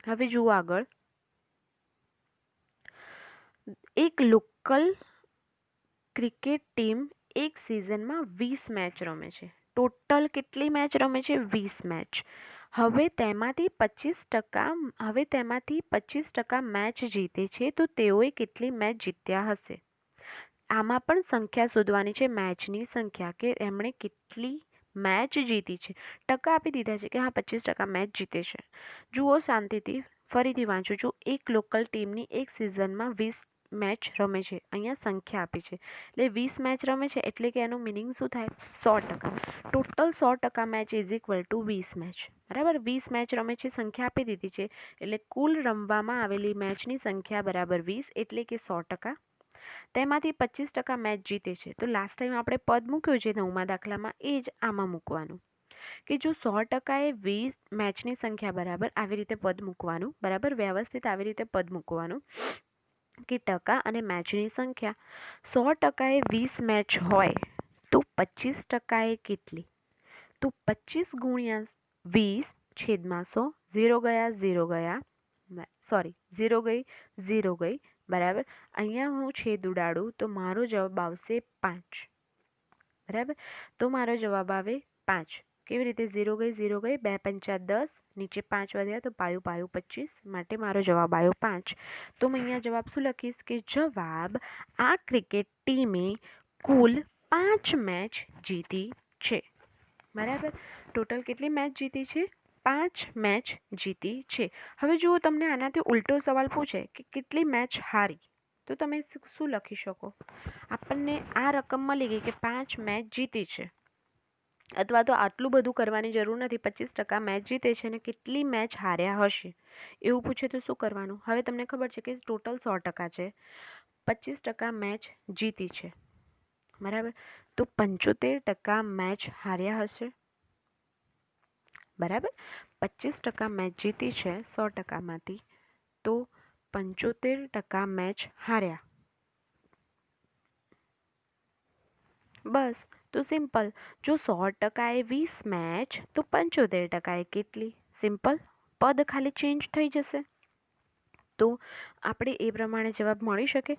હવે જુઓ આગળ. એક લોકલ ક્રિકેટ ટીમ એક સિઝનમાં 20 મેચ રમે છે. ટોટલ કેટલી મેચ રમે છે? 20 મેચ. હવે તેમાંથી 25% મેચ જીતે છે, તો તેઓએ કેટલી મેચ જીત્યા હશે? આમાં પણ સંખ્યા શોધવાની છે, મેચની સંખ્યા, કે એમણે કેટલી મેચ જીતી છે. ટકા આપી દીધા છે કે હા 25% મેચ જીતે છે. જુઓ શાંતિથી, ફરીથી વાંચું છું. એક લોકલ ટીમની એક સિઝનમાં 20 મેચ રમે છે. અહીંયા સંખ્યા આપી છે, એટલે 20 મેચ રમે છે, એટલે કે એનું મિનિંગ શું થાય? 100%. Total 100% match is equal two 20 match, બરાબર. 20 મેચ રમે છે, સંખ્યા આપી દીધી છે, એટલે કુલ રમવામાં આવેલી મેચની સંખ્યા બરાબર 20, એટલે કે 100%. તેમાંથી 25% મેચ જીતે છે. તો લાસ્ટ ટાઈમ આપણે પદ મૂક્યું છે 9મા દાખલામાં, એ જ આમાં મૂકવાનું, કે જો 100%એ 20 મેચની સંખ્યા બરાબર આવી રીતે પદ મૂકવાનું, બરાબર. વ્યવસ્થિત આવી રીતે પદ મૂકવાનું કે ટકા અને મેચની સંખ્યા. 100%એ 20 મેચ હોય તો 25%એ કેટલી? તો 25 × 20 છેદમાં 100, 0 ગયા 0 ગયા, સોરી 0 ગઈ 0 ગઈ, બરાબર. અહીંયા હું છેદ ઉડાડું તો મારો જવાબ આવશે 5, બરાબર. તો મારો જવાબ આવે 5. કેવી રીતે? 0 ગઈ 0 ગઈ, 2 પંચા 10, નીચે 5 વધ્યા તો પાયું પાયું 25, માટે મારો જવાબ આવ્યો 5. તો હું અહીંયા જવાબ શું લખીશ? કે જવાબ આ ક્રિકેટ ટીમે કુલ 5 મેચ જીતી છે, બરાબર. ટોટલ કેટલી મેચ જીતી છે? 5 મેચ જીતી છે. હવે જુઓ, તમને આનાથી ઉલટો સવાલ પૂછે કે કેટલી મેચ હારી, તો તમે શું લખી શકો? આપણને આ રકમ મળી ગઈ કે 5 મેચ જીતી છે, અથવા તો આટલું બધું કરવાની જરૂર નથી. 25% મેચ જીતે છે અને કેટલી મેચ હાર્યા હશે એવું પૂછે તો શું કરવાનું? હવે તમને ખબર છે કે ટોટલ 100% છે, 25% મેચ જીતી છે, બરાબર. તો 75% મેચ હાર્યા હશે, બરાબર. 25% મેચ જીતી છે 100%માંથી, તો 75% મેચ હાર્યા. બસ. તો સિમ્પલ. જો 100%એ 20 મેચ તો 75%એ કેટલી? સિમ્પલ. પદ ખાલી ચેન્જ થઈ જશે. તો આપણે એ પ્રમાણે જવાબ મળી શકે.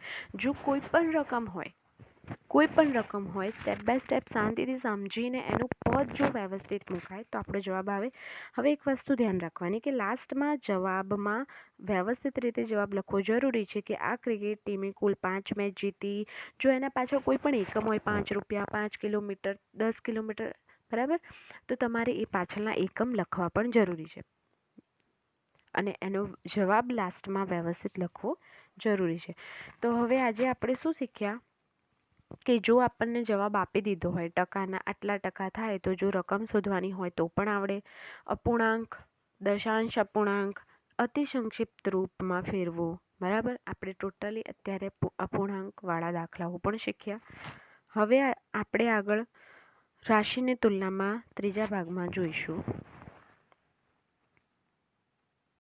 જો કોઈ પણ રકમ હોય, સ્ટેપ બાય સ્ટેપ શાંતિથી સમજીને એનું પદ જો વ્યવસ્થિત મુકાય તો આપણો જવાબ આવે. હવે એક વસ્તુ ધ્યાન રાખવાની, કે લાસ્ટમાં જવાબમાં વ્યવસ્થિત રીતે જવાબ લખવો જરૂરી છે, કે આ ક્રિકેટ ટીમે કુલ 5 મેચ જીતી. જો એના પાછળ કોઈ પણ એકમ હોય, 5 રૂપિયા, 5 કિલોમીટર, 10 કિલોમીટર, બરાબર, તો તમારે એ પાછળના એકમ લખવા પણ જરૂરી છે, અને એનો જવાબ લાસ્ટમાં વ્યવસ્થિત લખવો જરૂરી છે. તો હવે આજે આપણે શું શીખ્યા? કે જો આપણને જવાબ આપી દીધો હોય ટકાના આટલા ટકા થાય, તો જો રકમ શોધવાની હોય તો પણ આવડે. અપૂર્ણાંક, દશાંશ અપૂર્ણાંક અતિ સંક્ષિપ્ત રૂપમાં ફેરવો, બરાબર. આપણે ટોટલી અત્યારે અપૂર્ણાંકવાળા દાખલાઓ પણ શીખ્યા. હવે આપણે આગળ રાશિની તુલનામાં ત્રીજા ભાગમાં જોઈશું.